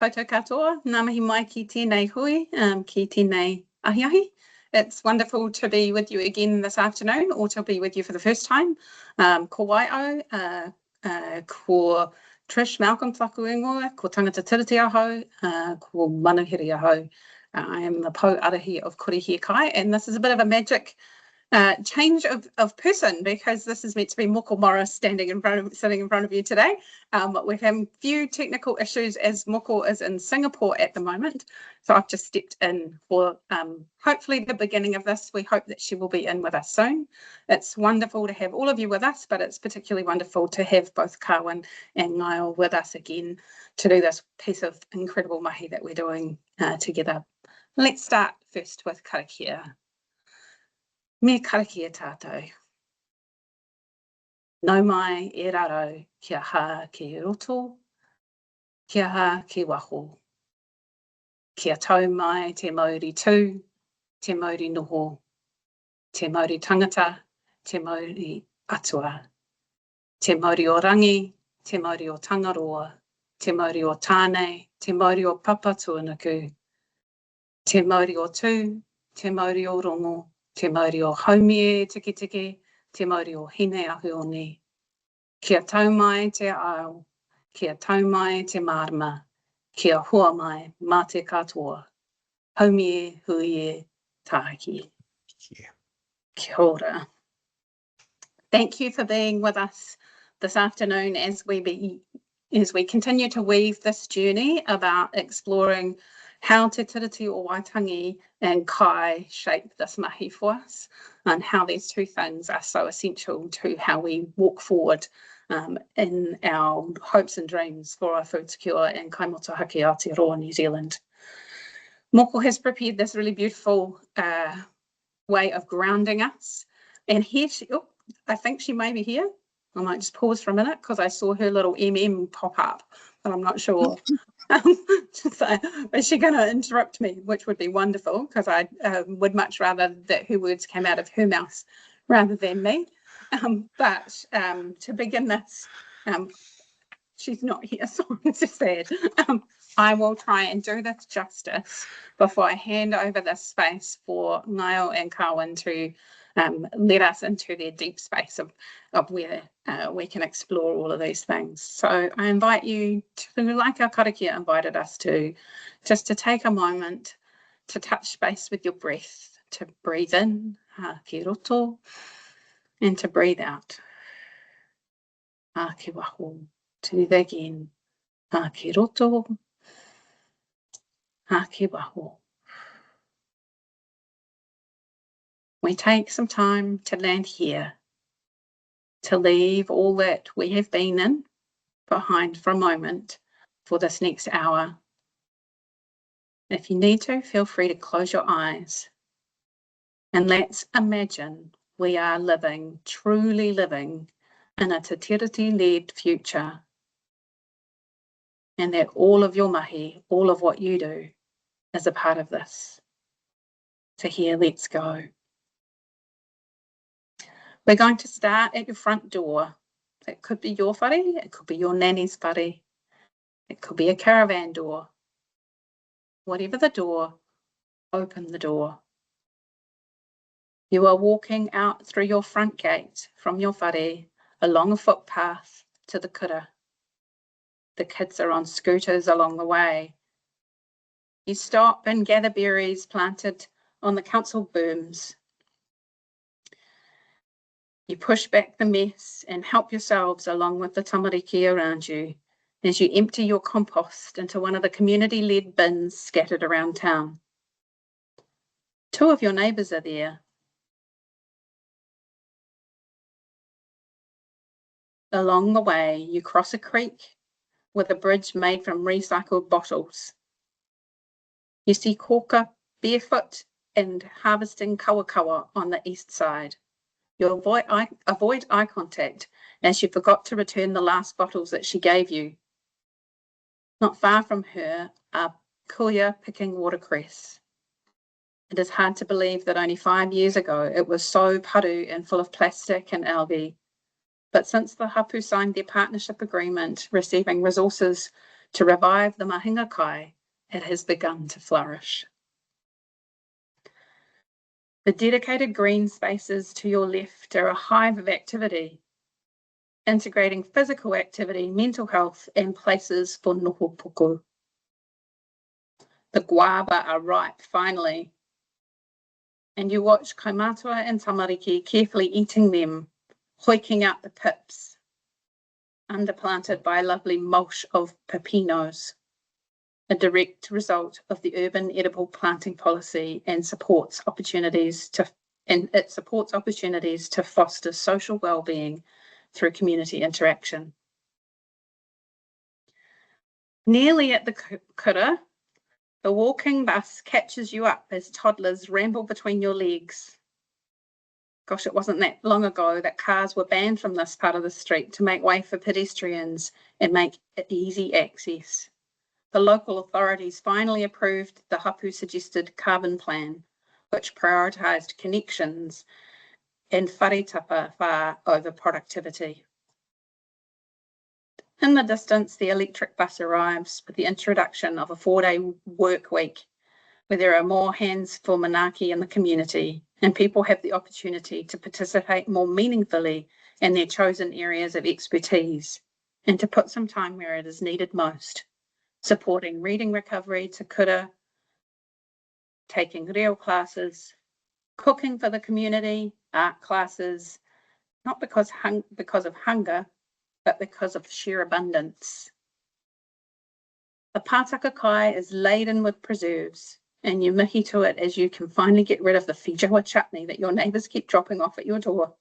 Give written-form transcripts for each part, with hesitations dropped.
Koutou katoa, ngā mihi mai ki tēnei hui, ki tēnei ahiahi. It's wonderful to be with you again this afternoon, or to be with you for the first time. Ko Waio, ko Trish Malcolm Whaku ingoa, ko Tangata Tiriti ahau, ko Manuhiri ahau. I am the Pō Arahi of Kore Hiakai, and this is a bit of a magic change of person, because this is meant to be Moko Morris sitting in front of you today. We're having a few technical issues as Moko is in Singapore at the moment, so I've just stepped in for hopefully the beginning of this. We hope that she will be in with us soon. It's wonderful to have all of you with us, but it's particularly wonderful to have both Carwyn and Ngaio with us again to do this piece of incredible mahi that we're doing together. Let's start first with karakia. Me karakia tātou. Nau mai e raro kia hā ki roto, kia hā ki waho. Kia tau mai te Māori tū, te Māori noho, te Māori tangata, te Māori atua, te Māori o rangi, te Māori o tangaroa, te Māori o tānei, te Māori o papa tuanaku, te Māori o tū, te Māori o rongo, te Māori o haumie tiki tiki, te Māori o hine ahuoni. Kia tau mai te ao, kia tau mai te marama, kia hua mai mā te katoa. Haumie huie tāki. Kia ora. Thank you for being with us this afternoon as we continue to weave this journey about exploring how Te Tiriti o Waitangi and Kai shape this mahi for us, and how these two things are so essential to how we walk forward in our hopes and dreams for our food secure and kai motuhake Aotearoa, New Zealand. Moko has prepared this really beautiful way of grounding us, and here I think she may be here. I might just pause for a minute because I saw her little pop up, but I'm not sure. So, is she going to interrupt me, which would be wonderful, because I would much rather that her words came out of her mouth rather than me. But to begin this, she's not here, so I'm just sad. I will try and do this justice before I hand over this space for Ngaio and Carwyn to let us into their deep space of where we can explore all of these things. So I invite you to, like our karakia invited us to, just to take a moment to touch base with your breath, to breathe in, ki roto, and to breathe out, ki waho. To do that again, ki roto, ki waho. We take some time to land here, to leave all that we have been in behind for a moment for this next hour. If you need to, feel free to close your eyes, and let's imagine we are living, truly living, in a Te Tiriti-led future, and that all of your mahi, all of what you do, is a part of this. So here, let's go. We're going to start at your front door. It could be your whare, it could be your nanny's whare, it could be a caravan door. Whatever the door, open the door. You are walking out through your front gate from your whare, along a footpath to the kura. The kids are on scooters along the way. You stop and gather berries planted on the council booms. You push back the mess and help yourselves along with the tamariki around you as you empty your compost into one of the community-led bins scattered around town. Two of your neighbours are there. Along the way, you cross a creek with a bridge made from recycled bottles. You see Koka barefoot and harvesting Kawa on the east side. You avoid eye contact as you forgot to return the last bottles that she gave you. Not far from her are kuia picking watercress. It is hard to believe that only 5 years ago it was so paru and full of plastic and algae. But since the hapu signed their partnership agreement, receiving resources To revive the mahinga kai, it has begun to flourish. The dedicated green spaces to your left are a hive of activity, integrating physical activity, mental health, and places for noho puku. The guava are ripe finally, and you watch Matua and Tamariki carefully eating them, hoiking out the pips, underplanted by a lovely mulch of pepinos, a direct result of the urban edible planting policy, and supports opportunities to foster social well-being through community interaction. Nearly at the kura, the walking bus catches you up as toddlers ramble between your legs. Gosh, it wasn't that long ago that cars were banned from this part of the street to make way for pedestrians and make easy access. The local authorities finally approved the hapu suggested carbon plan, which prioritised connections and wharetapa whā over productivity. In the distance, the electric bus arrives with the introduction of a 4-day work week, where there are more hands for manaaki in the community, and people have the opportunity to participate more meaningfully in their chosen areas of expertise, and to put some time where it is needed most, supporting reading recovery to kura, taking reo classes, cooking for the community, art classes, not because of hunger, but because of sheer abundance. The pātaka kai is laden with preserves, and you mihi to it as you can finally get rid of the whijawa chutney that your neighbours keep dropping off at your door.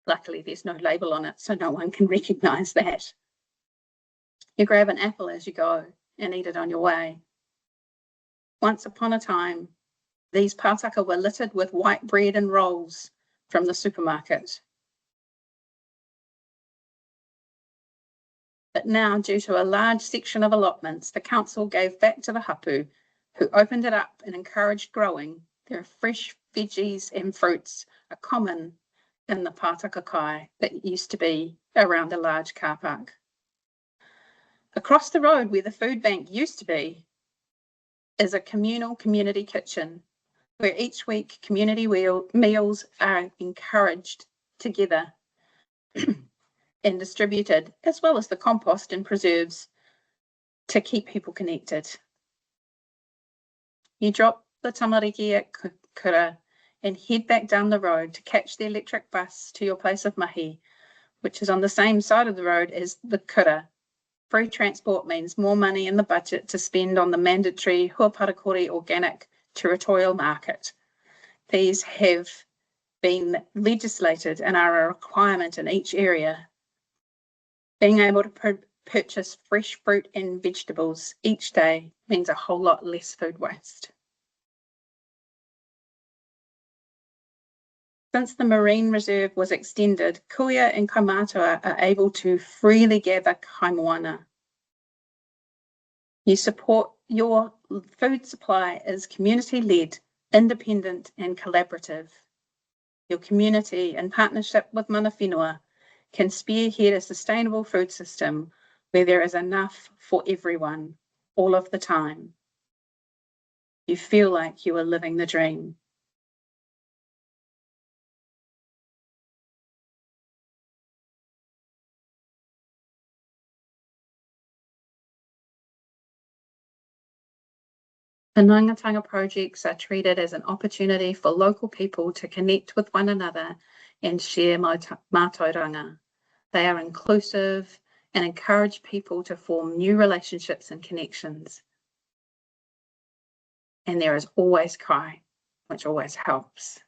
Luckily, there's no label on it, so no one can recognise that. You grab an apple as you go and eat it on your way. Once upon a time, these pātaka were littered with white bread and rolls from the supermarket. But now, due to a large section of allotments, the council gave back to the hapu, who opened it up and encouraged growing. Their fresh veggies and fruits are common in the pātaka kai that used to be around a large car park. Across the road where the food bank used to be is a communal community kitchen, where each week community meals are encouraged together and distributed, as well as the compost and preserves to keep people connected. You drop the tamariki at kura and head back down the road to catch the electric bus to your place of mahi, which is on the same side of the road as the kura. Free transport means more money in the budget to spend on the mandatory huaparakori organic territorial market. These have been legislated and are a requirement in each area. Being able to purchase fresh fruit and vegetables each day means a whole lot less food waste. Since the marine reserve was extended, kuia and kaimātua are able to freely gather kaimoana. You support your food supply as community-led, independent and collaborative. Your community, in partnership with mana whenua, can spearhead a sustainable food system where there is enough for everyone, all of the time. You feel like you are living the dream. The rangatiratanga projects are treated as an opportunity for local people to connect with one another and share mātauranga. They are inclusive and encourage people to form new relationships and connections. And there is always kai, which always helps.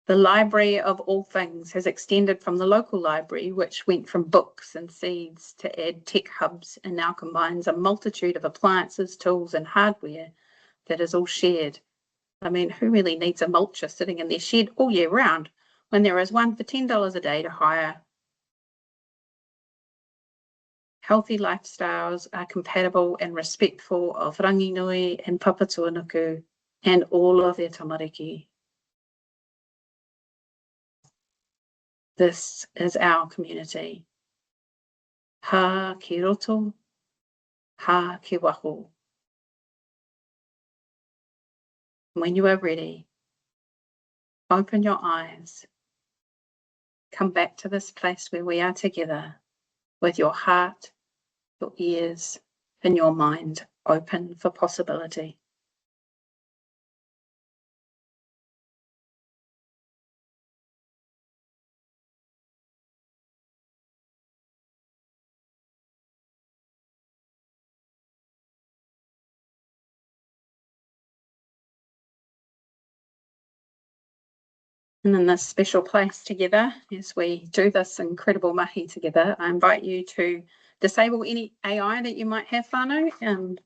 The Library of All Things has extended from the local library, which went from books and seeds to add tech hubs, and now combines a multitude of appliances, tools and hardware that is all shared. I mean, who really needs a mulcher sitting in their shed all year round when there is one for $10 a day to hire? Healthy lifestyles are compatible and respectful of ranginui and papatuanuku and all of their tamariki. This is our community. hā ki roto, hā ki waho. When you are ready, open your eyes. Come back to this place where we are together with your heart, your ears, and your mind open for possibility. And in this special place together, as we do this incredible mahi together, I invite you to disable any AI that you might have, whānau.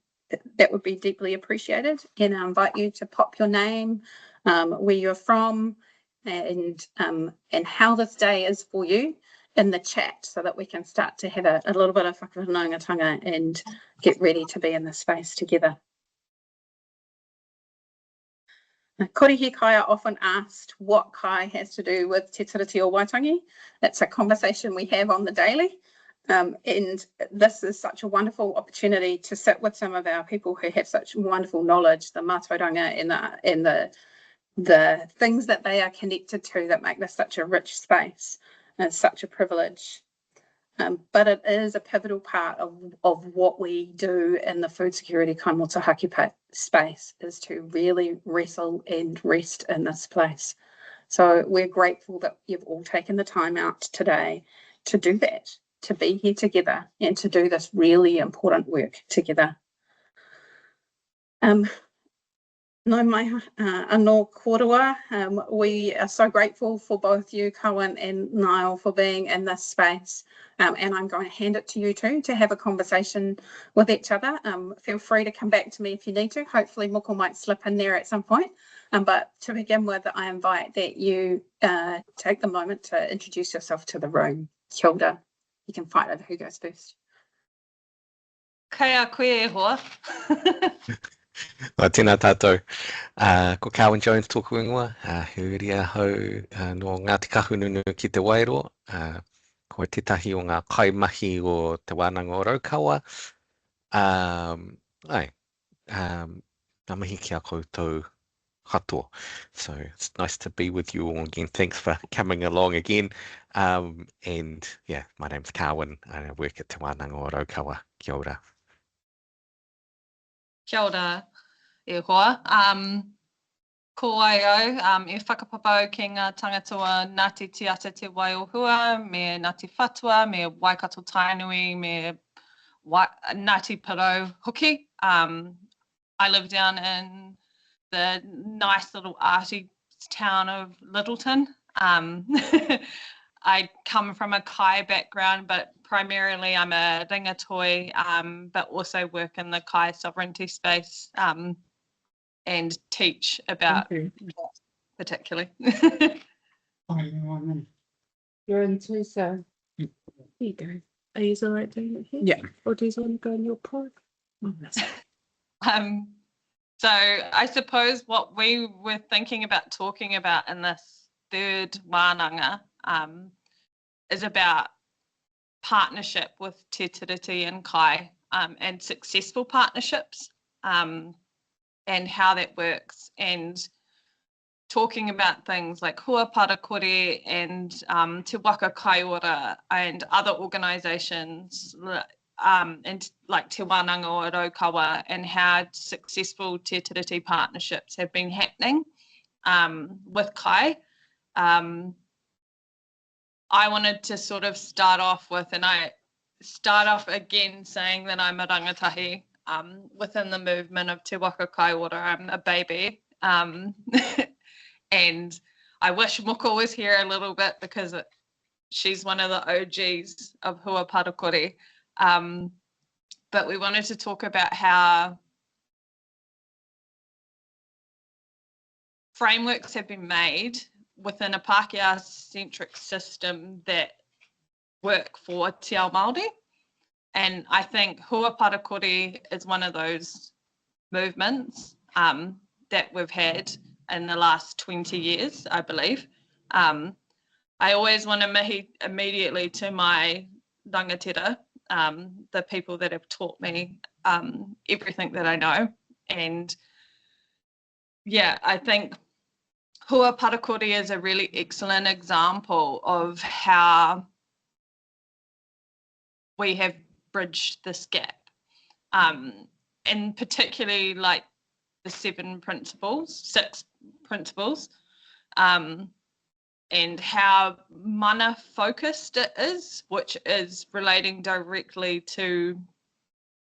That would be deeply appreciated. And I invite you to pop your name, where you're from, and how this day is for you in the chat, so that we can start to have a little bit of rangatiratanga and get ready to be in this space together. Kore Hiakai are often asked what kai has to do with Te Tiriti or Waitangi. That's a conversation we have on the daily. And this is such a wonderful opportunity to sit with some of our people who have such wonderful knowledge, the mātauranga and the things that they are connected to that make this such a rich space. And it's such a privilege. But it is a pivotal part of what we do in the food security kaimotu haki space, is to really wrestle and rest in this place. So we're grateful that you've all taken the time out today to do that, to be here together and to do this really important work together. No mai anō korua. We are so grateful for both you, Carwyn and Ngaio, for being in this space. And I'm going to hand it to you two to have a conversation with each other. Feel free to come back to me if you need to. Hopefully Moko might slip in there at some point. But to begin with, I invite that you take the moment to introduce yourself to the room. Kia ora. You can fight over who goes first. Kai a koe e hoa. Tēnā tātou. Ko Carwyn Jones tōku ingoa. Huria hau no Ngāti Kahununu ki te Wairoa. Ko tētahi o ngā kaimahi o te Wānanga o Raukawa. Ngā mihi ki a koutou katoa. So it's nice to be with you all again. Thanks for coming along again. And yeah, my name's Carwyn. I work at Te Wānanga o Raukawa. Kia ora. Kia ora e hoa. Ko ai au, e whakapapau ki ngā tangatua Ngāti Tiata Te Waiohua, me Ngāti Whatua, me Waikato Tainui, me Ngāti Parau Hoki. I live down in the nice little arty town of Littleton. I come from a kai background, but primarily I'm a ringatoi, but also work in the kai sovereignty space and teach about that particularly. You're in too, so here you go. Are you all right doing it here? Yeah. Or do you want to go in your pod? So I suppose what we were thinking about talking about in this third wānanga is about partnership with Te Tiriti and Kai and successful partnerships and how that works, and talking about things like Hua Parakore and Te Waka Kaiora and other organisations and like Te Wānanga o Raukawa, and how successful Te Tiriti partnerships have been happening with Kai. I wanted to sort of start off with, and I start off again saying that I'm a rangatahi within the movement of Te Waka Kaiora. I'm a baby. And I wish Moko was here a little bit because she's one of the OGs of Hua Parakore. But we wanted to talk about how frameworks have been made within a Pākehā-centric system that work for te ao Māori. And I think Hua Parakore is one of those movements that we've had in the last 20 years, I believe. I always want to mihi immediately to my rangatira the people that have taught me everything that I know. And yeah, I think Hua Parakore is a really excellent example of how we have bridged this gap. And particularly like the 6 principles, and how mana focused it is, which is relating directly to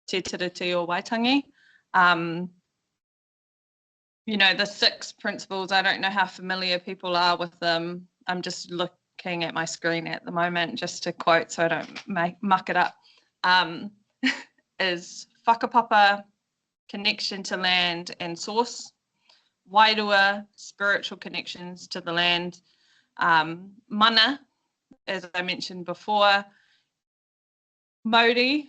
Te Tiriti or Waitangi. You know, the 6 principles, I don't know how familiar people are with them. I'm just looking at my screen at the moment just to quote so I don't muck it up. Is whakapapa, connection to land and source; wairua, spiritual connections to the land; mana, as I mentioned before; Māori,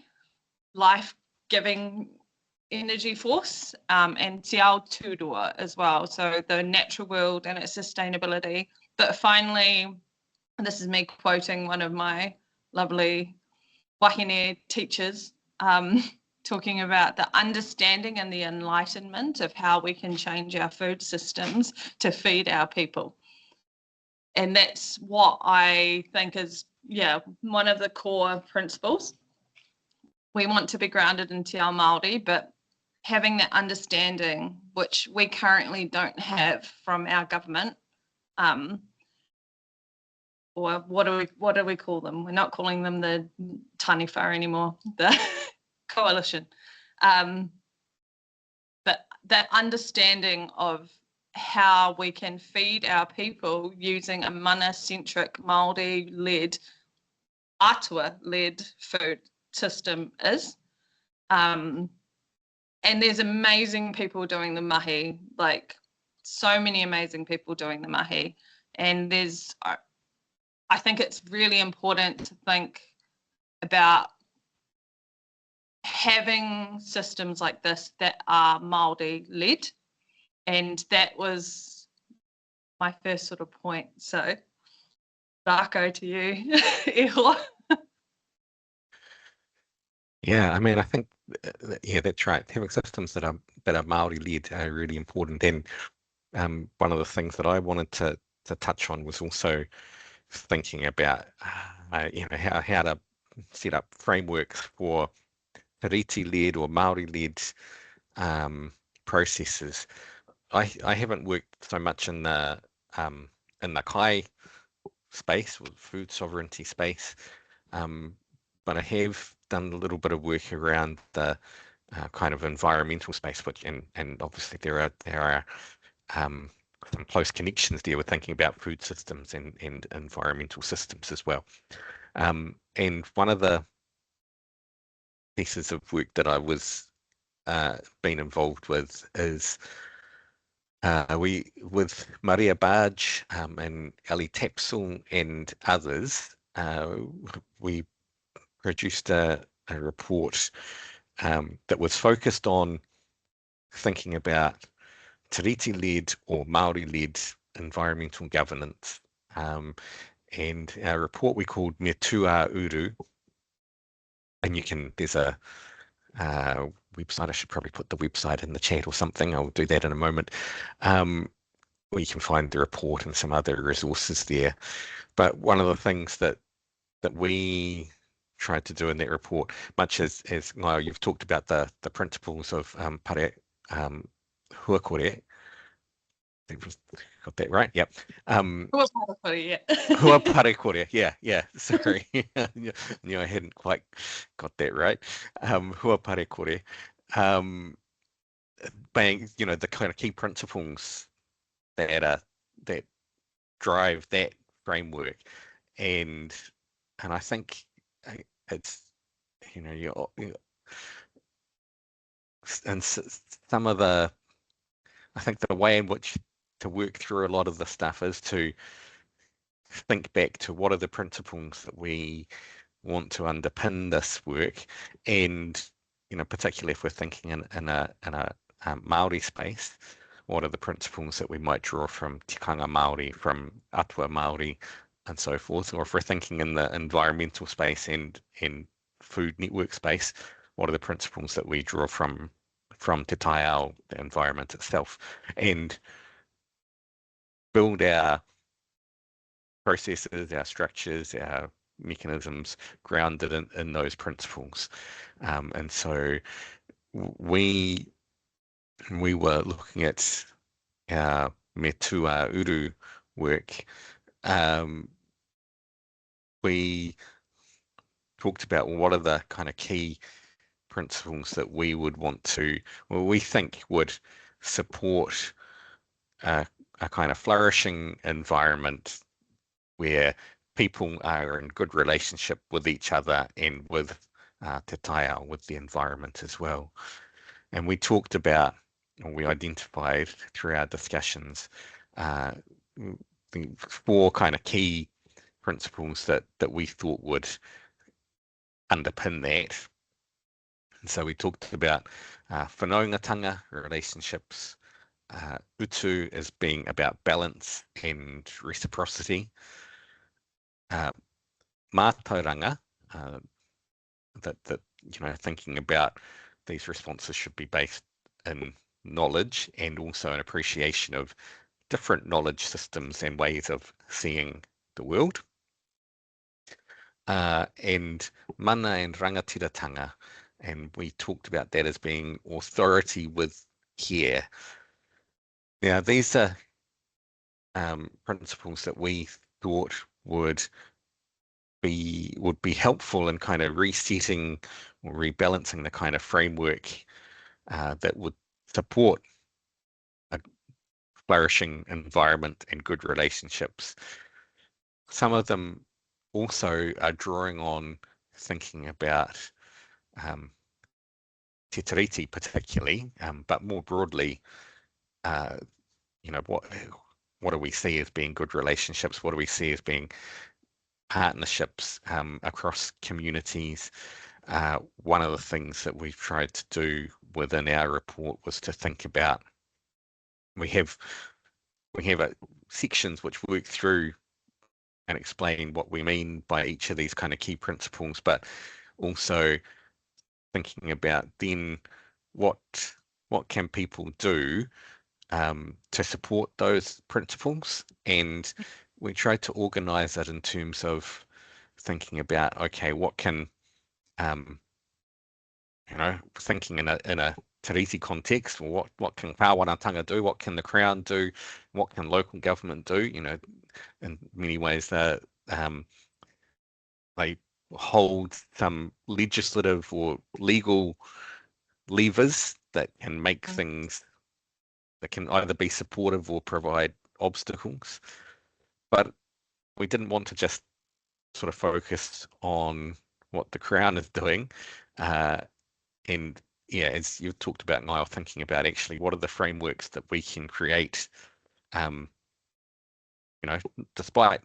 life-giving energy force; and te Aotearoa as well, so the natural world and its sustainability. But finally, and this is me quoting one of my lovely wahine teachers, talking about the understanding and the enlightenment of how we can change our food systems to feed our people. And that's what I think is, yeah, one of the core principles. We want to be grounded in te ao Māori, but having that understanding, which we currently don't have from our government, or what do we call them? We're not calling them the taniwha anymore, the coalition. But that understanding of how we can feed our people using a mana-centric, Māori-led, atua-led food system is. And there's amazing people doing the mahi, like so many amazing people doing the mahi. And there's, I think it's really important to think about having systems like this that are Māori led, and that was my first sort of point. So, Rako, to you, Iho. Yeah, I mean, I think yeah, that's right. Having systems that are Māori led are really important. And one of the things that I wanted to touch on was also thinking about you know, how to set up frameworks for Tiriti-led or Māori-led processes. I haven't worked so much in the Kai space, or food sovereignty space, but I have done a little bit of work around the kind of environmental space, which and obviously there are some close connections there with thinking about food systems and environmental systems as well. And one of the pieces of work that I was been involved with is we, with Maria Barge and Ali Tapsell and others, we produced a report that was focused on thinking about Tiriti-led or Māori-led environmental governance. And our report we called Me Tua Uru, and there's a website. I should probably put the website in the chat or something. I'll do that in a moment. Where you can find the report and some other resources there. But one of the things that we tried to do in that report, much as Ngaio, you've talked about the principles of pare huakore. Got that right? Yep. Hua Parakore, yeah. Hua parekore, yeah. Sorry, knew I hadn't quite got that right. Hua parekore, being, you know, the kind of key principles that drive that framework, and I think it's, you know, and some of the, I think the way in which to work through a lot of the stuff is to think back to what are the principles that we want to underpin this work, and, you know, particularly if we're thinking in a Māori space, what are the principles that we might draw from Tikanga Māori, from Atua Māori, and so forth. Or if we're thinking in the environmental space and food network space, what are the principles that we draw from Te Taiao, the environment itself, and build our processes, our structures, our mechanisms grounded in those principles. And so we were looking at our Matua uru work. We talked about what are the kind of key principles that we would want to, well, we think would support a kind of flourishing environment where people are in good relationship with each other and with Te Taiao, with the environment as well. And we talked about, or we identified through our discussions, the 4 kind of key principles that we thought would underpin that. And so we talked about whenua relationships, utu as being about balance and reciprocity, mātauranga, that thinking about these responses should be based in knowledge and also an appreciation of different knowledge systems and ways of seeing the world. And mana and rangatiratanga, and we talked about that as being authority with care. Now, these are principles that we thought would be helpful in kind of resetting or rebalancing the kind of framework that would support a flourishing environment and good relationships. Some of them also are drawing on thinking about Te Tiriti particularly, but more broadly, what do we see as being good relationships? What do we see as being partnerships across communities? One of the things that we've tried to do within our report was to think about, we have sections which work through and explain what we mean by each of these kind of key principles, but also thinking about then what can people do to support those principles. And we tried to organize it in terms of thinking about, okay, what can thinking in a Tiriti context, or what can Kāwanatanga do, what can the Crown do, what can local government do? In many ways they hold some legislative or legal levers that can make things that can either be supportive or provide obstacles. But we didn't want to just sort of focus on what the Crown is doing. And yeah, as you've talked about, Ngaio, thinking about actually what are the frameworks that we can create, despite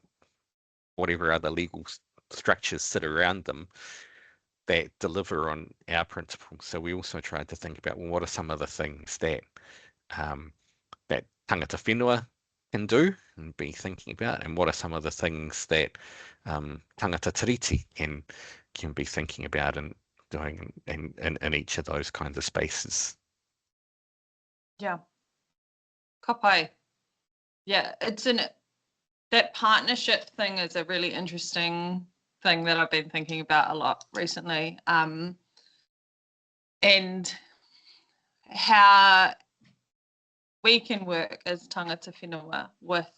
whatever other legal structures sit around them, that deliver on our principles. So we also tried to think about, well, what are some of the things that that tangata whenua can do and be thinking about, and what are some of the things that tangata tiriti can be thinking about and doing in each of those kinds of spaces. Yeah. Ka Yeah, that partnership thing is a really interesting thing that I've been thinking about a lot recently. And how we can work as tangata whenua with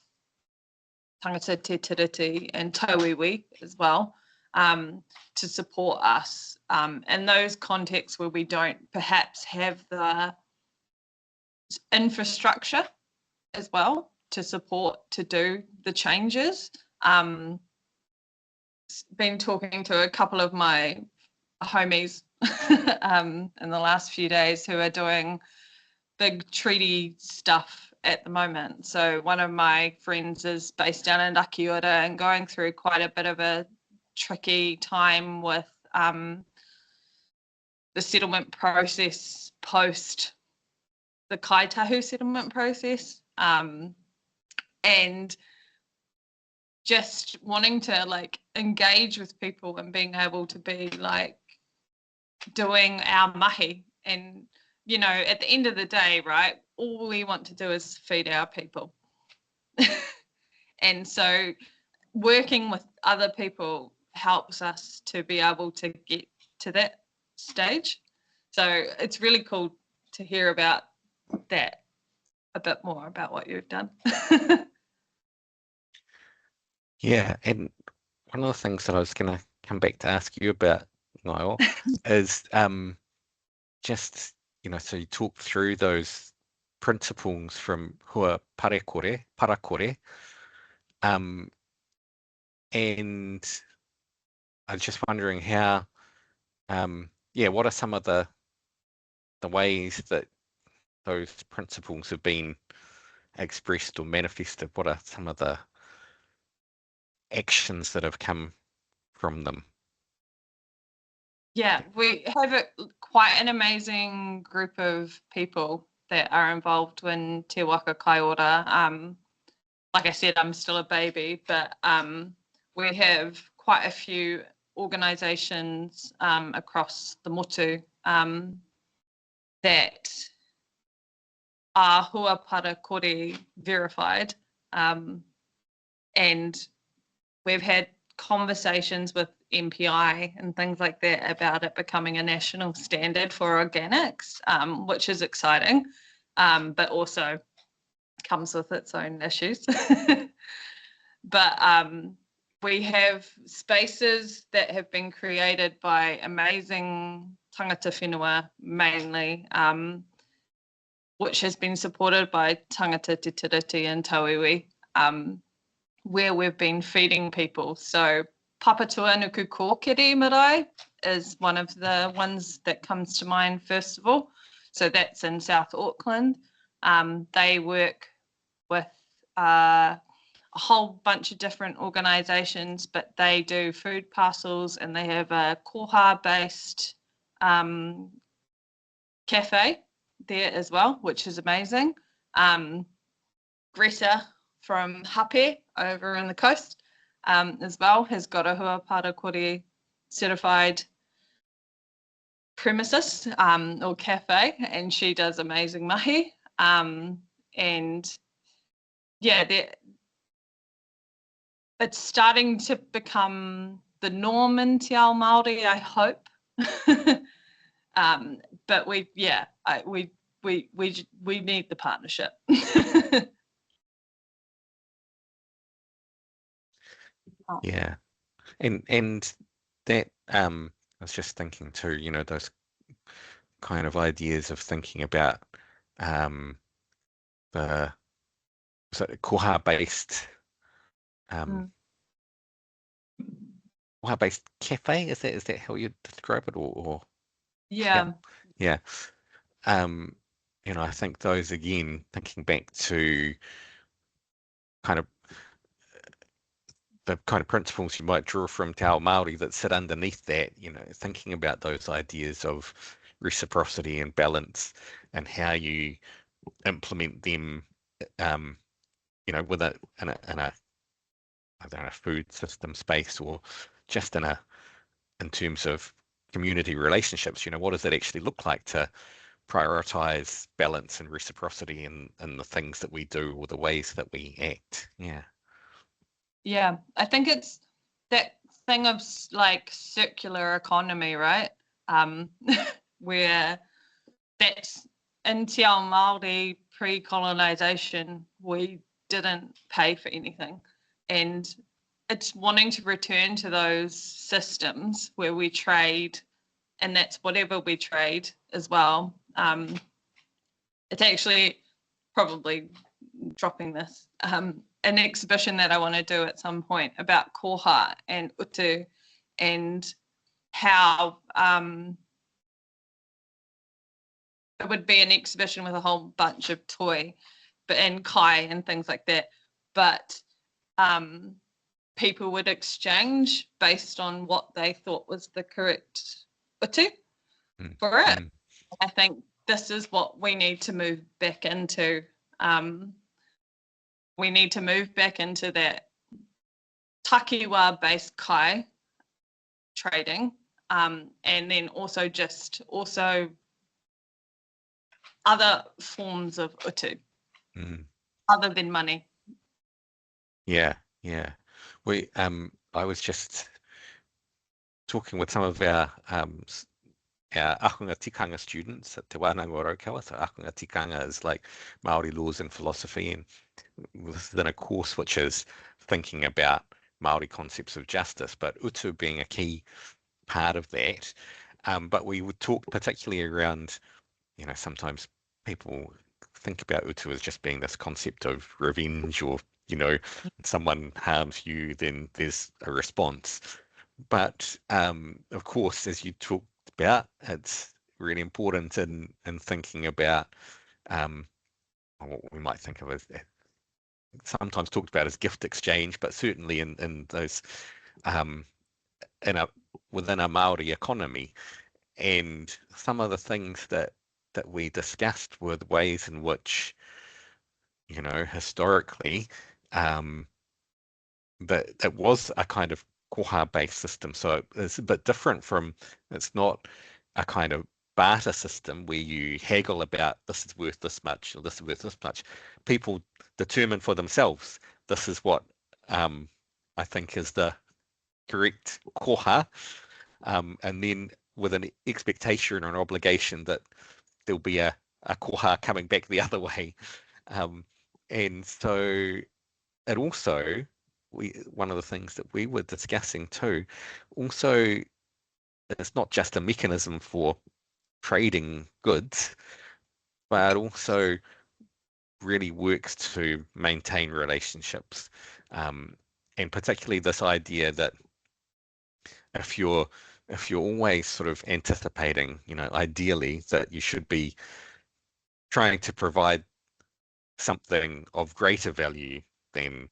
tangata te tiriti and tauiwi as well, to support us in those contexts where we don't perhaps have the infrastructure as well to support to do the changes. Been talking to a couple of my homies in the last few days who are doing big treaty stuff at the moment. So one of my friends is based down in Rakiura and going through quite a bit of a tricky time with the settlement process post the Kaitahu settlement process, and just wanting to engage with people and being able to be doing our mahi. And, you know, at the end of the day, right, all we want to do is feed our people. And so working with other people helps us to be able to get to that stage. So it's really cool to hear about that, a bit more about what you've done. Yeah, and one of the things that I was going to come back to ask you about, Ngaio, is just, you know, so you talk through those principles from hua parakore, and I was just wondering how, yeah, what are some of the ways that those principles have been expressed or manifested? What are some of the actions that have come from them? Yeah, we have quite an amazing group of people that are involved in Te Waka Kaiora. Like I said, I'm still a baby, but we have quite a few organisations across the motu that are hua parakore verified, and we've had conversations with MPI and things like that about it becoming a national standard for organics, which is exciting, but also comes with its own issues. But we have spaces that have been created by amazing tangata whenua mainly, which has been supported by tangata Te Tiriti and Tauiwi, where we've been feeding people. So Papatua Nuku Kōkiri Marae is one of the ones that comes to mind first of all. So that's in South Auckland. They work with a whole bunch of different organisations, but they do food parcels and they have a koha-based cafe there as well, which is amazing. Greta from Hape over in the coast as well has got a hua parakore certified premises or cafe, and she does amazing mahi. And yeah, it's starting to become the norm in Te Ao Māori, I hope. But we need the partnership. Yeah, and that I was just thinking too, you know, those kind of ideas of thinking about the koha-based koha-based cafe. Is that how you describe it, or Yeah. yeah. You know, I think those, again, thinking back to kind of the kind of principles you might draw from Te Ao Māori that sit underneath that, you know, thinking about those ideas of reciprocity and balance and how you implement them, you know, in a I don't know, food system space, or just in terms of community relationships. You know, what does it actually look like to prioritize balance and reciprocity in the things that we do or the ways that we act? Yeah, I think it's that thing of like circular economy, right? Where that's in Te Ao Māori pre-colonisation, we didn't pay for anything, and it's wanting to return to those systems where we trade, and that's whatever we trade as well. It's actually probably dropping this. An exhibition that I want to do at some point about koha and utu, and how it would be an exhibition with a whole bunch of toy, and kai and things like that. But people would exchange based on what they thought was the correct utu for it. I think this is what we need to move back into. We need to move back into that takiwa-based kai trading, and then also other forms of utu other than money. Yeah. I was just talking with some of our Ahunga Tikanga students at Te Wānanga o Raukawa. So Ahunga Tikanga is like Māori laws and philosophy, and within a course which is thinking about Māori concepts of justice, but utu being a key part of that. But we would talk particularly around, sometimes people think about utu as just being this concept of revenge, or, someone harms you, then there's a response. But of course, as you talked about, it's really important in thinking about what we might think of as sometimes talked about as gift exchange, but certainly in those within a Māori economy. And some of the things that we discussed were the ways in which, historically, that it was a kind of koha-based system. So it's a bit different from, it's not a kind of barter system where you haggle about this is worth this much or this is worth this much. People determine for themselves, this is what I think is the correct koha, and then with an expectation or an obligation that there'll be a koha coming back the other way. And so it also, one of the things that we were discussing too, also it's not just a mechanism for trading goods, but also really works to maintain relationships, and particularly this idea that if you're always sort of anticipating, ideally that you should be trying to provide something of greater value than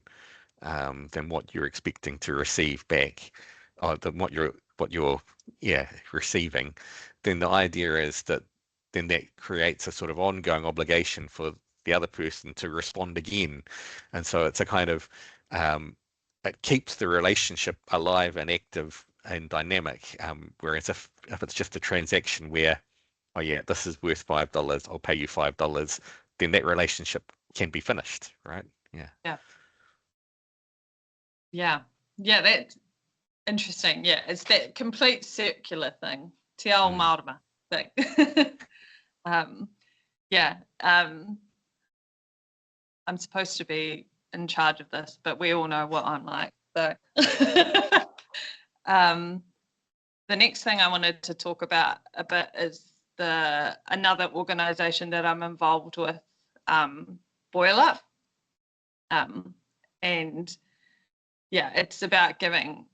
what you're expecting to receive back, or than what you're receiving, then the idea is that then that creates a sort of ongoing obligation for the other person to respond again. And so it's a kind of it keeps the relationship alive and active and dynamic, whereas if it's just a transaction where, oh yeah, this is worth $5, I'll pay you $5, then that relationship can be finished, right? Yeah, that's interesting. Yeah, it's that complete circular thing, te ao marama thing. I'm supposed to be in charge of this, but we all know what I'm like. So the next thing I wanted to talk about a bit is another organisation that I'm involved with, Boil Up, and it's about giving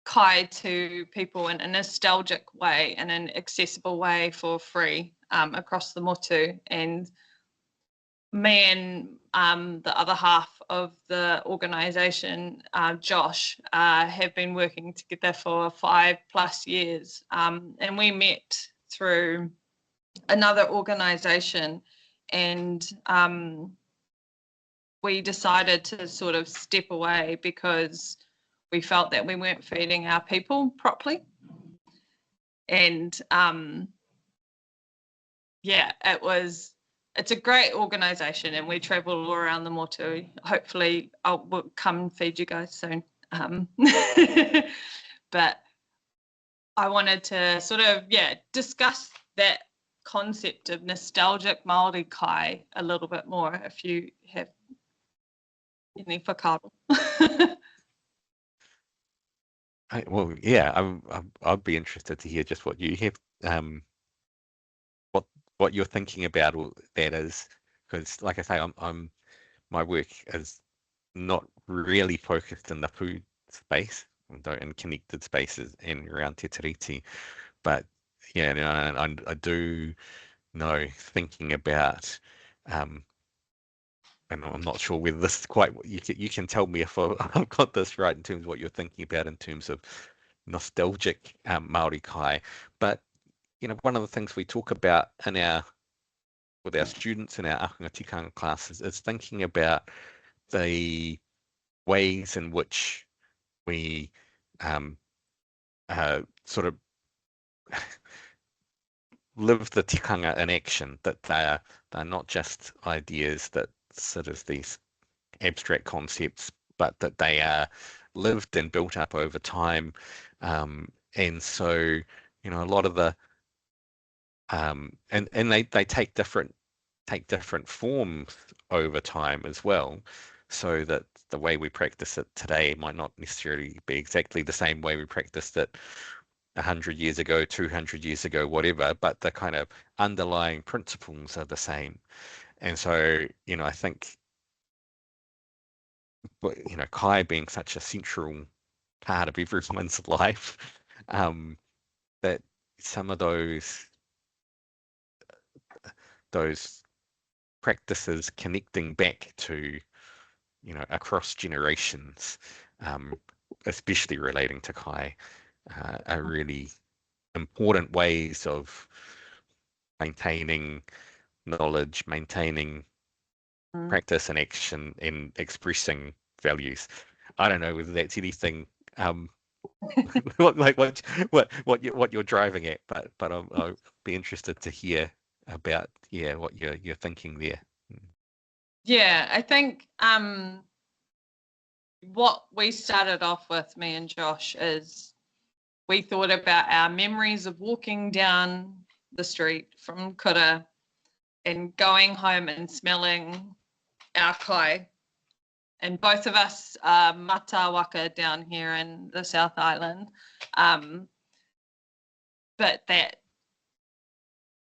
kai to people in a nostalgic way and an accessible way for free across the motu. And me and the other half of the organisation, Josh, have been working together for 5+ years, and we met through another organisation, and we decided to sort of step away because we felt that we weren't feeding our people properly. And it's a great organisation, and we travel all around the motu. Hopefully we'll come and feed you guys soon. But I wanted to sort of, discuss that concept of nostalgic Māori kai a little bit more, if you have any whakaaro. I'd be interested to hear just what you have, what you're thinking about all that is, because like I say, my work is not really focused in the food space, although in connected spaces and around Te Tiriti, but I do know, thinking about, and I'm not sure whether this is quite what you can tell me if I've got this right in terms of what you're thinking about in terms of nostalgic Māori kai. But one of the things we talk about with our students in our Ahunga Tikanga classes is thinking about the ways in which we sort of live the tikanga in action, that they're not just ideas that sit as these abstract concepts, but that they are lived and built up over time. And so, a lot of the and they take different forms over time as well, so that the way we practice it today might not necessarily be exactly the same way we practiced it 100 years ago, 200 years ago, whatever, but the kind of underlying principles are the same. And so, I think, Kai being such a central part of everyone's life, that some of those practices connecting back to, across generations, especially relating to Kai, are really important ways of maintaining knowledge, maintaining practice and action, and expressing values. I don't know whether that's anything what you're driving at, but I'll be interested to hear about what you're thinking there. Yeah, I think what we started off with, me and Josh, is we thought about our memories of walking down the street from Kura and going home and smelling our kai. And both of us are mata waka down here in the South Island. But that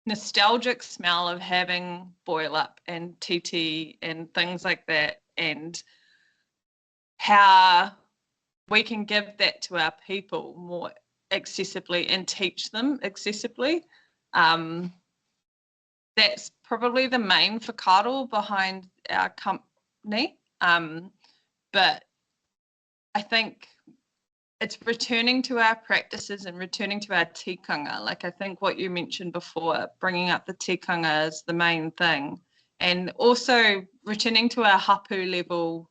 nostalgic smell of having boil up and titi and things like that, and how we can give that to our people more accessibly and teach them accessibly. That's probably the main whakaaro behind our company. But I think it's returning to our practices and returning to our tikanga. Like, I think what you mentioned before, bringing up the tikanga is the main thing. And also returning to our hapu level,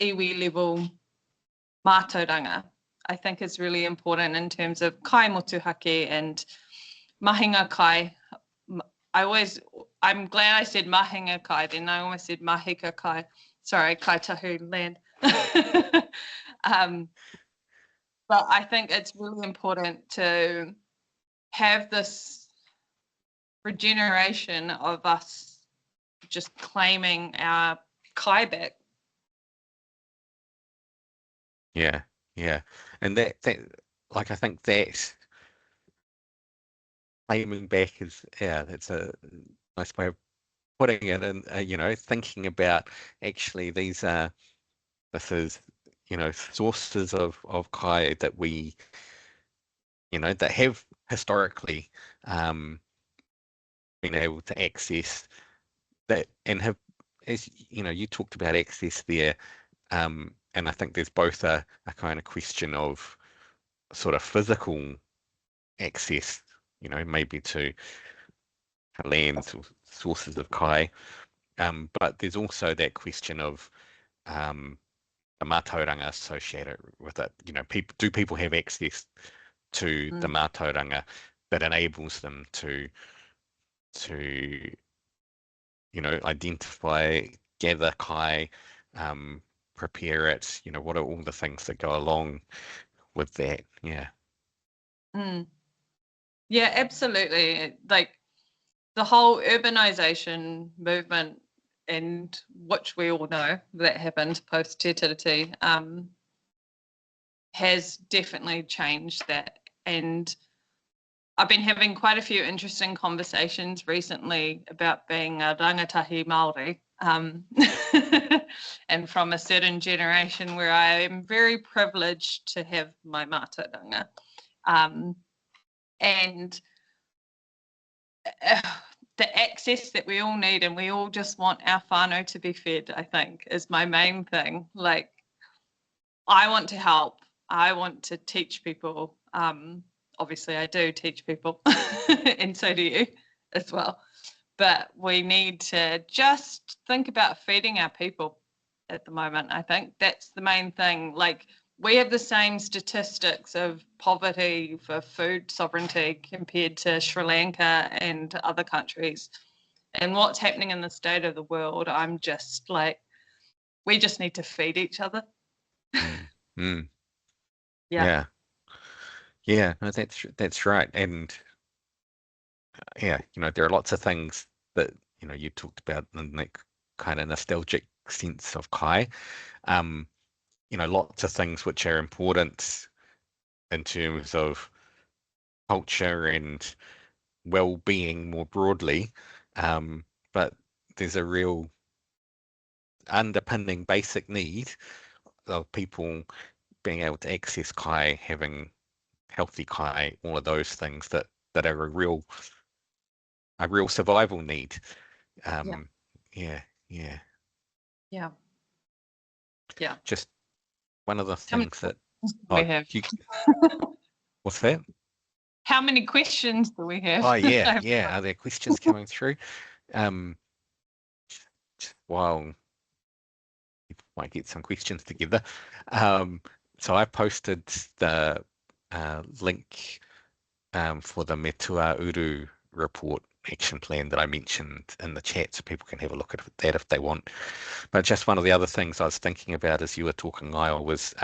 iwi level mātauranga, I think is really important in terms of kai motuhake and mahinga kai. I'm glad I said mahinga kai, then I almost said mahika kai. Sorry, kai tahu land. But I think it's really important to have this regeneration of us just claiming our kai back. Yeah, and that like, I think that claiming back is, that's a nice way of putting it. And thinking about, actually, this is sources of kai that we that have historically been able to access that, and have, as you talked about access there, and I think there's both a kind of question of sort of physical access, maybe to lands or sources of kai, but there's also that question of the mātauranga associated with it. Do people have access to the mātauranga that enables them to identify, gather kai, prepare it, what are all the things that go along with that? Yeah, absolutely. Like, the whole urbanization movement, and which we all know that happened post Te Tiriti, has definitely changed that. And I've been having quite a few interesting conversations recently about being a rangatahi Māori, and from a certain generation where I am very privileged to have my mātauranga. And the access that we all need, and we all just want our whānau to be fed, I think, is my main thing. Like, I want to help. I want to teach people. Obviously, I do teach people, and so do you as well. But we need to just think about feeding our people at the moment. I think that's the main thing. Like, we have the same statistics of poverty for food sovereignty compared to Sri Lanka and other countries. And what's happening in the state of the world, I'm just like, we just need to feed each other. Mm. Yeah. Yeah, no, that's right. And yeah, there are lots of things that, you talked about in that kind of nostalgic sense of Kai. Lots of things which are important in terms of culture and well-being more broadly. But there's a real underpinning basic need of people being able to access Kai, having healthy Kai, all of those things that are a real survival need. Yeah. Just one of the things that we have. What's that? How many questions do we have? Oh yeah. Are there questions coming through? Well, we might get some questions together. So I posted the link for the Matua Uru report action plan that I mentioned in the chat, so people can have a look at that if they want. But just one of the other things I was thinking about as you were talking, Ngaio, was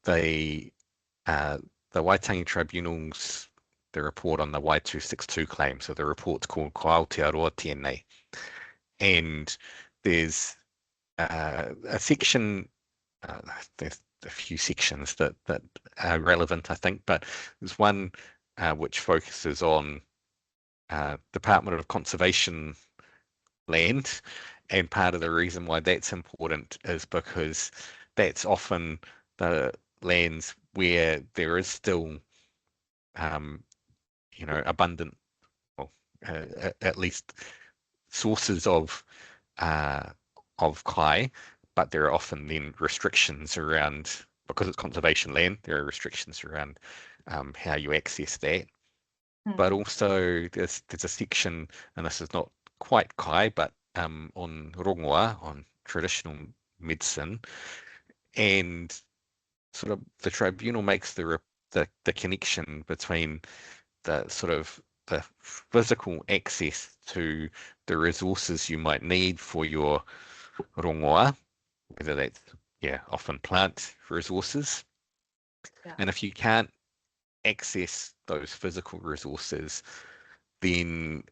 the Waitangi Tribunal's, the report on the Y262 claim. So the report's called Aotearoa TNA. And there's a section, there's a few sections that are relevant, I think, but there's one which focuses on Department of Conservation land, and part of the reason why that's important is because that's often the lands where there is still abundant, well, at least sources of Kai, but there are often then restrictions around, because it's conservation land, there are restrictions around how you access that. But also there's a section, and this is not quite Kai, but on rongoa, on traditional medicine, and sort of the tribunal makes the connection between the sort of the physical access to the resources you might need for your rongoa, whether that's often plant resources, and if you can't access those physical resources, then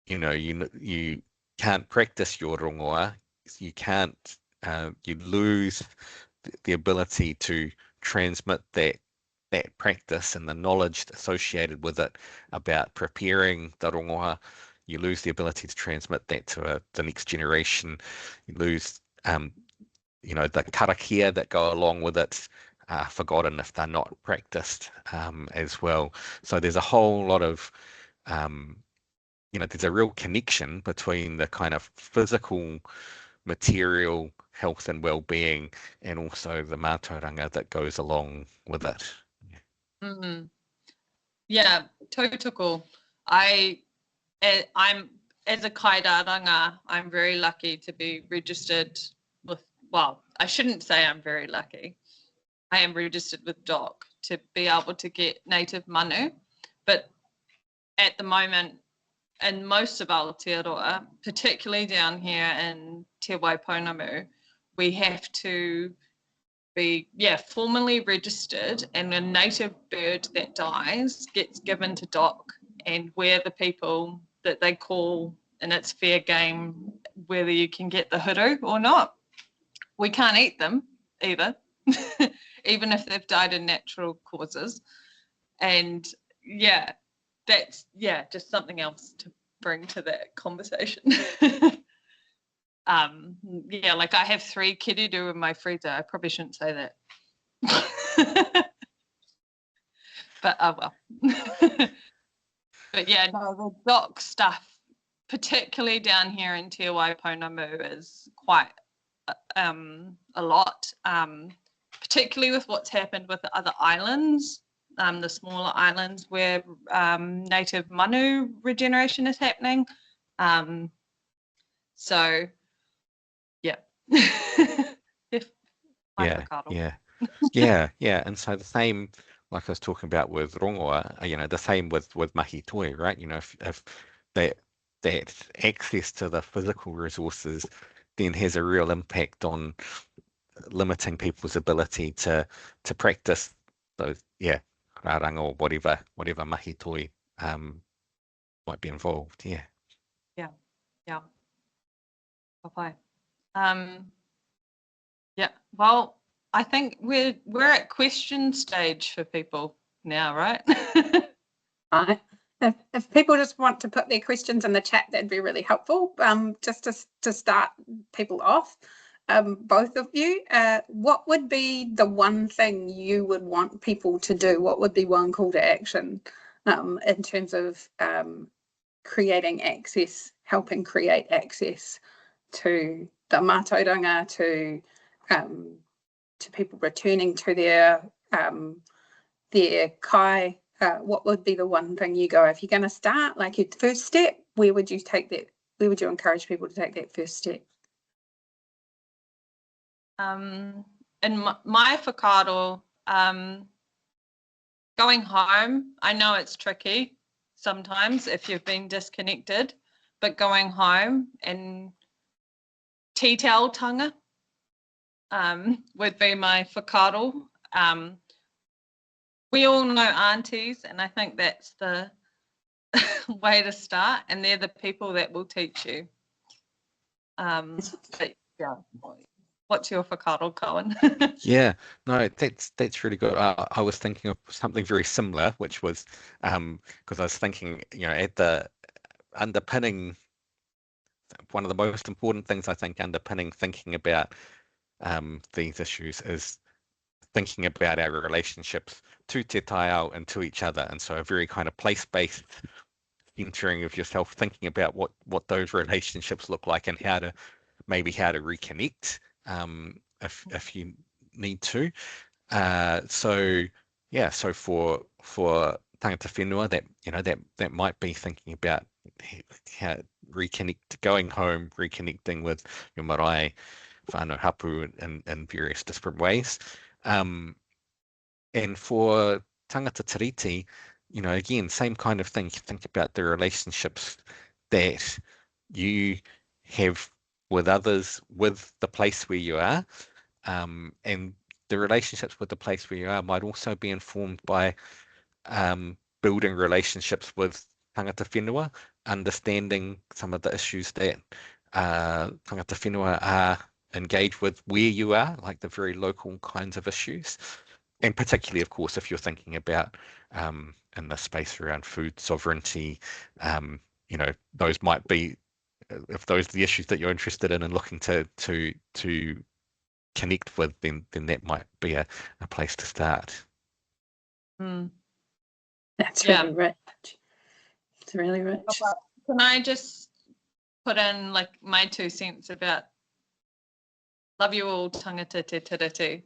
you can't practice your rongoa. You can't, you lose the ability to transmit that practice and the knowledge associated with it about preparing the rongoa. You lose the ability to transmit that to the next generation. You lose, the karakia that go along with it, forgotten if they're not practiced as well. So there's a whole lot of, there's a real connection between the kind of physical, material health and well-being, and also the mātauranga that goes along with it. Yeah, tautoko. I'm as a kaidaranga, I'm very lucky to be registered with, well, I shouldn't say I'm very lucky. I am registered with DOC to be able to get native manu, but at the moment, in most of Aotearoa, particularly down here in Te Waipounamu, we have to be formally registered, and a native bird that dies gets given to DOC, and we're the people that they call, and it's fair game whether you can get the huru or not. We can't eat them either, even if they've died in natural causes. And that's just something else to bring to that conversation. Like I have 3 kiriru in my freezer. I probably shouldn't say that. But well. But the DOC stuff, particularly down here in Te Waipounamu, is quite a lot, particularly with what's happened with the other islands, the smaller islands where native manu regeneration is happening. So, Yeah. Yeah, yeah. And so the same, like I was talking about with rongoa, the same with mahi toi, right? If that access to the physical resources then has a real impact on limiting people's ability to practice those, raranga or whatever mahi toi might be involved. Yeah. Yeah. Bye. Yeah. Well, I think we're at question stage for people now, right? Right. If people just want to put their questions in the chat, that'd be really helpful. Just to start people off, both of you, what would be the one thing you would want people to do? What would be one call to action in terms of creating access, helping create access to the mātauranga, to people returning to their kai? What would be the one thing you go, if you're going to start, like your first step, where would you take that? Where would you encourage people to take that first step? In my whakaaro, going home, I know it's tricky sometimes if you've been disconnected, but going home and tea-toweltanga would be my whakaaro. We all know aunties, and I think that's the way to start, and they're the people that will teach you. But yeah, what's your whakaaro, Cohen? Yeah, no, that's really good. I was thinking of something very similar, which was because I was thinking, at the underpinning, one of the most important things I think underpinning thinking about these issues is thinking about our relationships to te taiao and to each other, and so a very kind of place-based centering of yourself, thinking about what those relationships look like and how to reconnect if you need to. So for tangata whenua, that might be thinking about how going home, reconnecting with your marae, whānau hapu in various different ways. And for tangata tiriti, again, same kind of thing. Think about the relationships that you have with others, with the place where you are, and the relationships with the place where you are might also be informed by building relationships with tangata whenua, understanding some of the issues that tangata whenua are engaged with where you are, like the very local kinds of issues. And particularly, of course, if you're thinking about in the space around food sovereignty, those might be, if those are the issues that you're interested in and looking to connect with, then that might be a place to start. That's really rich. It's really rich. Can I just put in like my 2 cents about love you all, tangata te tiriti,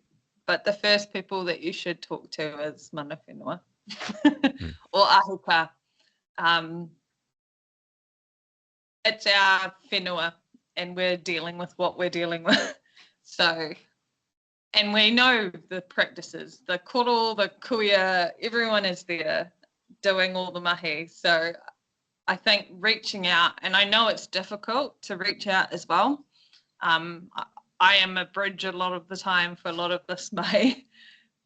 but the first people that you should talk to is mana whenua or ahuka. It's our whenua and we're dealing with what we're dealing with. So, and we know the practices, the koro, the kuia, everyone is there doing all the mahi. So I think reaching out, and I know it's difficult to reach out as well. I am a bridge a lot of the time for a lot of this mahi,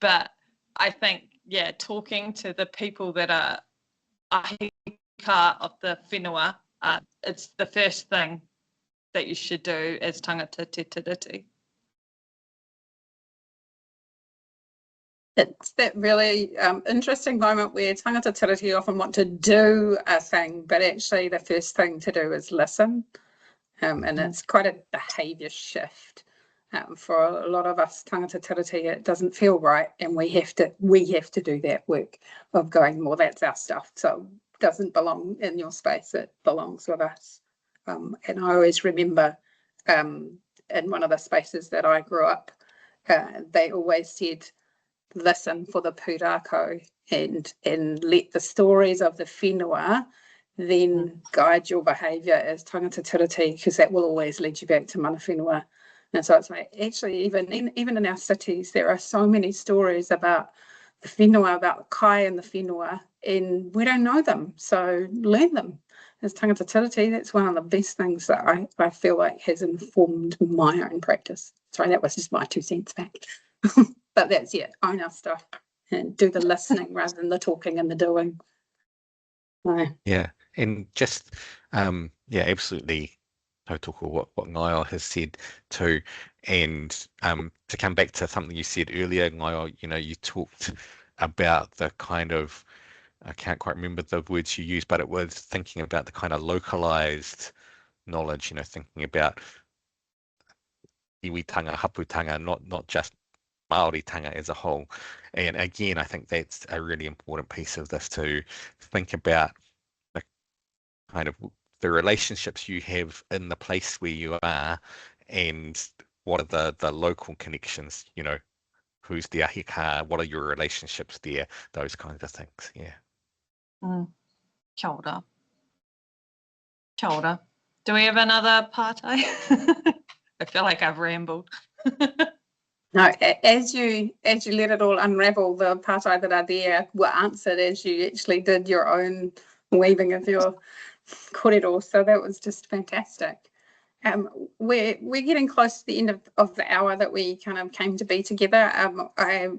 but I think, talking to the people that are ahika of the whenua, it's the first thing that you should do as tangata te tiriti. It's that really interesting moment where tangata tiriti often want to do a thing, but actually the first thing to do is listen. And it's quite a behaviour shift for a lot of us tangata tiriti. It doesn't feel right, and we have to do that work of going, well, that's our stuff, so it doesn't belong in your space, it belongs with us. And I always remember in one of the spaces that I grew up, they always said, listen for the pūrākau and let the stories of the whenua then guide your behaviour as tangata tiriti, because that will always lead you back to mana whenua. And so it's like, actually, even in our cities, there are so many stories about the whenua, about Kai and the whenua, and we don't know them, so learn them. As tangata tiriti, that's one of the best things that I feel like has informed my own practice. Sorry, that was just my 2 cents back. But that's, yeah, own our stuff and do the listening rather than the talking and the doing. Yeah, and just absolutely tautoko what Ngaio has said too, and to come back to something you said earlier, Ngaio, you talked about the kind of, I can't quite remember the words you used, but it was thinking about the kind of localized knowledge, thinking about iwitanga, haputanga, not just Māori tanga as a whole. And again, I think that's a really important piece of this, to think about the kind of the relationships you have in the place where you are, and what are the local connections, who's the ahika, what are your relationships there, those kinds of things. Yeah. Kia ora. Kia ora. Do we have another partai? I feel like I've rambled. No, as you let it all unravel, the partai that are there were answered as you actually did your own weaving of your kōrero. So that was just fantastic. We're getting close to the end of the hour that we kind of came to be together. I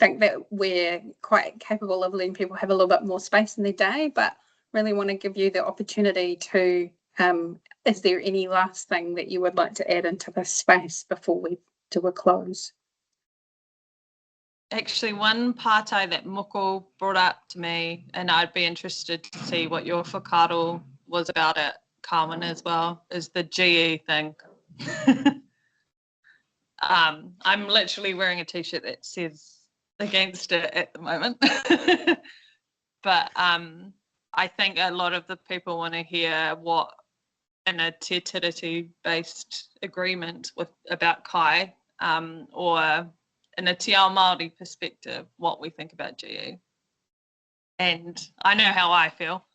think that we're quite capable of letting people have a little bit more space in their day, but really want to give you the opportunity to, is there any last thing that you would like to add into this space before we do a close? Actually, one partai that Moko brought up to me, and I'd be interested to see what your whakaaro was about it, Carwyn, as well, is the GE thing. I'm literally wearing a t-shirt that says against it at the moment. But I think a lot of the people want to hear what, in a Te Tiriti based agreement about Kai, or in a Te Ao Māori perspective, what we think about GE. And I know how I feel.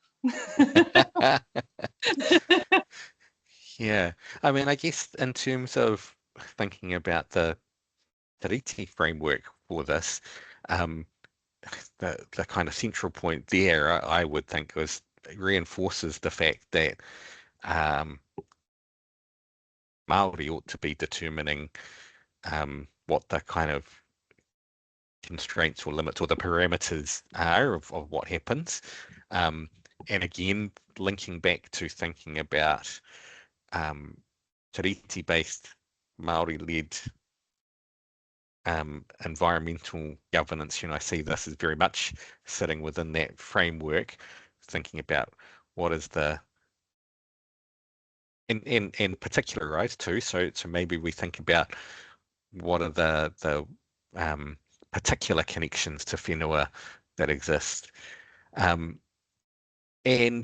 Yeah, I mean, I guess in terms of thinking about the Tiriti framework for this, the kind of central point there, I would think, reinforces the fact that Māori ought to be determining what the kind of constraints or limits or the parameters are of what happens. And again, linking back to thinking about Tiriti-based Māori-led environmental governance, I see this as very much sitting within that framework, thinking about what is the and particularized too. So maybe we think about what are the particular connections to whenua that exist, and again,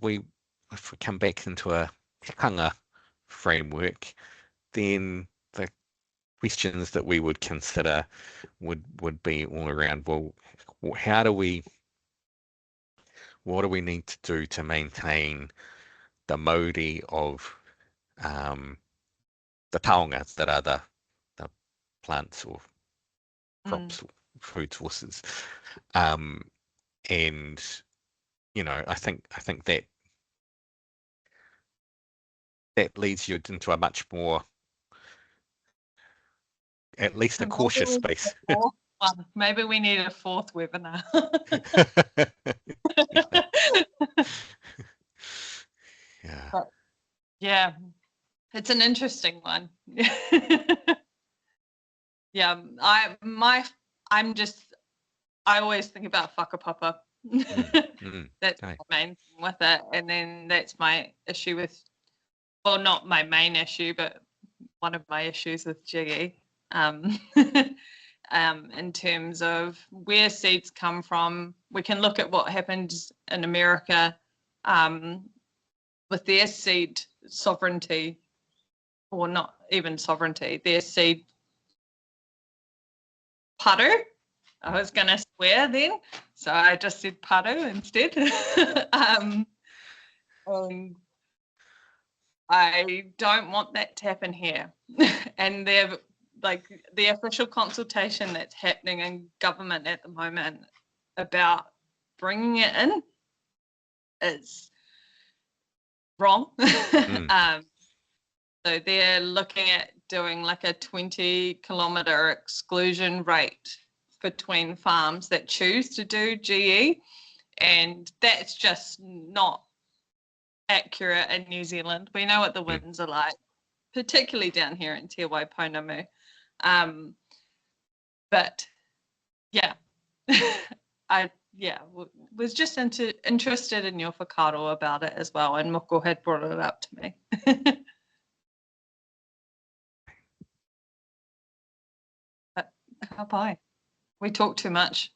if we come back into a tikanga framework, then the questions that we would consider would be all around, well, what do we need to do to maintain the mauri of the taonga that are the plants or crops or food sources, and I think that leads you into a much more, at least a cautious space. Maybe we need a 4th webinar. Yeah. But, yeah, it's an interesting one. Yeah, I always think about whakapapa. That's my main thing with it, and then that's my issue with, well, not my main issue, but one of my issues with GE, in terms of where seeds come from. We can look at what happened in America with their seed sovereignty, or not even sovereignty, their seed paru. I was going to swear then, so I just said paru instead. And I don't want that to happen here. And they're like the official consultation that's happening in government at the moment about bringing it in is wrong. So they're looking at doing like a 20-kilometre exclusion rate between farms that choose to do GE, and that's just not accurate in New Zealand. We know what the winds are like, particularly down here in Te Waitangi. But yeah, I was just interested in your whakaaro about it as well, and Moko had brought it up to me. But ka pai. We talk too much.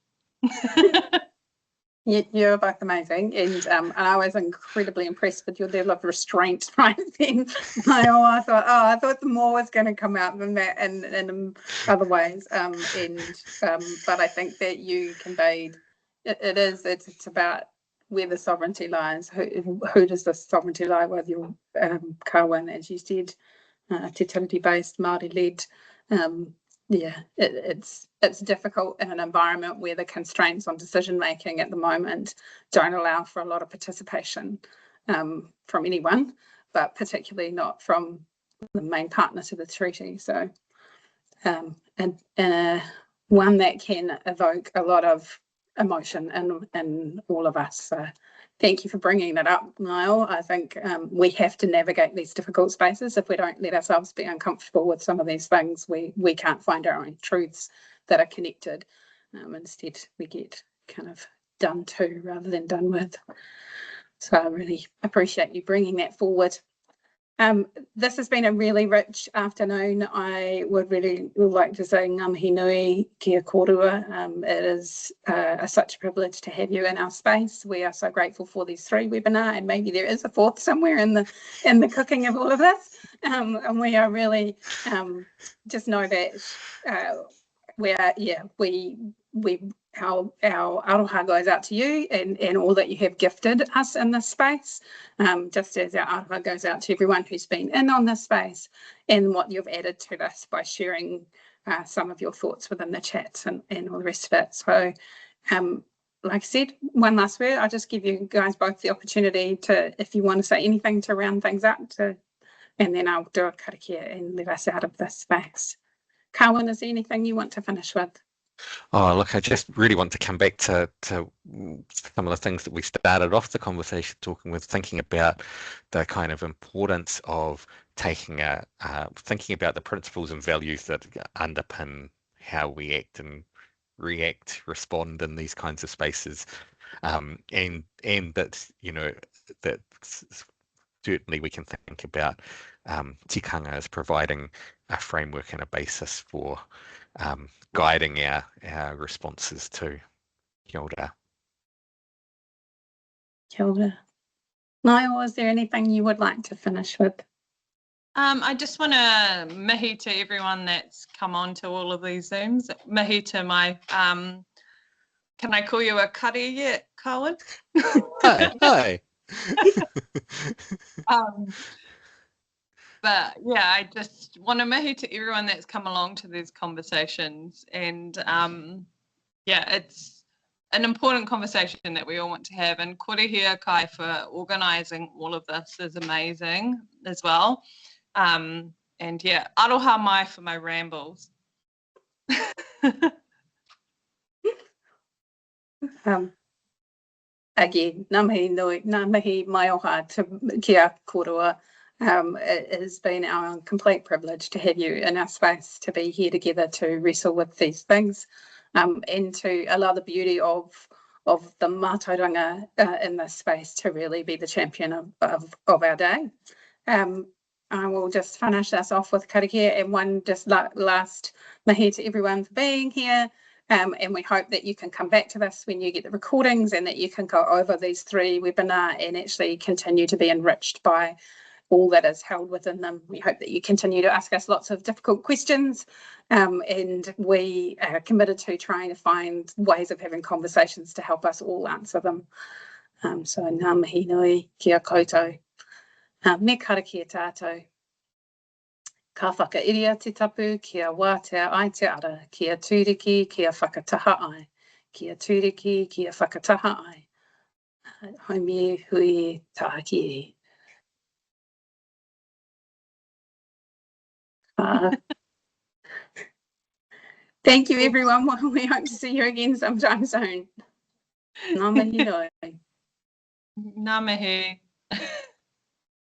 You're both amazing, and I was incredibly impressed with your level of restraint right then. I thought the more was going to come out than that in other ways, but I think that you conveyed it's about where the sovereignty lies. Who does the sovereignty lie with? Your Carwyn, as you said, Te Tiriti based, Māori led. It's difficult in an environment where the constraints on decision making at the moment don't allow for a lot of participation from anyone, but particularly not from the main partner to the treaty. So, and one that can evoke a lot of emotion in all of us. So thank you for bringing that up, Ngaio. I think we have to navigate these difficult spaces. If we don't let ourselves be uncomfortable with some of these things, we can't find our own truths that are connected. Instead, we get kind of done to rather than done with. So I really appreciate you bringing that forward. This has been a really rich afternoon. I would really like to say ngā mihi nui kia kōrua. It is such a privilege to have you in our space. We are so grateful for these 3 webinars, and maybe there is a 4th somewhere in the cooking of all of this. And we are really just know that our aroha goes out to you and all that you have gifted us in this space, just as our aroha goes out to everyone who's been in on this space and what you've added to this by sharing some of your thoughts within the chats and all the rest of it. So like I said, one last word, I'll just give you guys both the opportunity to, if you want to say anything to round things up, and then I'll do a karakia and let us out of this space. Carwyn, is there anything you want to finish with? Oh, look, I just really want to come back to some of the things that we started off the conversation talking with, thinking about the kind of importance of thinking about the principles and values that underpin how we act and react, respond in these kinds of spaces, and that, you know, that certainly we can think about Tikanga as providing a framework and a basis for guiding our responses to. Kia ora. Kia ora. Ngaio, is there anything you would like to finish with? I just want to mihi to everyone that's come on to all of these Zooms. Mihi to my, can I call you a kari yet, Carwyn? Hi. But yeah, I just want to mihi to everyone that's come along to these conversations. And yeah, it's an important conversation that we all want to have. And kore Hiakai for organising all of this is amazing as well. And yeah, aroha mai for my rambles. Again, ngā mihi nui, ngā mihi mai oha to kia kōrua. It has been our complete privilege to have you in our space, to be here together to wrestle with these things, and to allow the beauty of the mātauranga in this space to really be the champion of our day. I will just finish us off with karakia and one just last mihi to everyone for being here. And we hope that you can come back to this when you get the recordings, and that you can go over these 3 webinars and actually continue to be enriched by all that is held within them. We hope that you continue to ask us lots of difficult questions, and we are committed to trying to find ways of having conversations to help us all answer them. So ngā mihi nui, kia koutou. Me karakia tātou. Ka whakairia te tapu, kia wātea ai te ara, kia tūriki, kia whakataha ai. Kia tūriki, kia whakataha ai. Haumi hui tāki e. Thank you, everyone. We hope to see you again sometime soon. Ngā mihi nui. Ngā mihi.